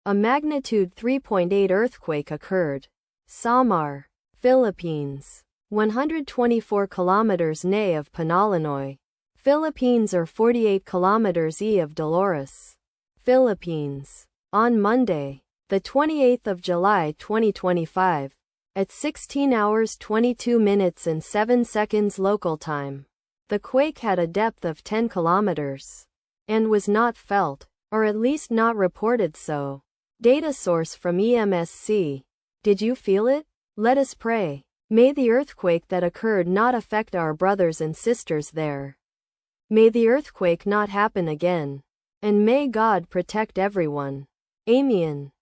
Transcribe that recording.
A magnitude 3.8 earthquake occurred. Samar, Philippines. 124 kilometers NE of Panalinoy, Philippines or 48 kilometers E of Dolores, Philippines. On Monday, the 28th of July 2025, at 16 hours 22 minutes and 7 seconds local time, the quake had a depth of 10 kilometers and was not felt, or at least not reported so. Data source from EMSC. Did you feel it? Let us pray. May the earthquake that occurred not affect our brothers and sisters there. May the earthquake not happen again. And may God protect everyone. Amen.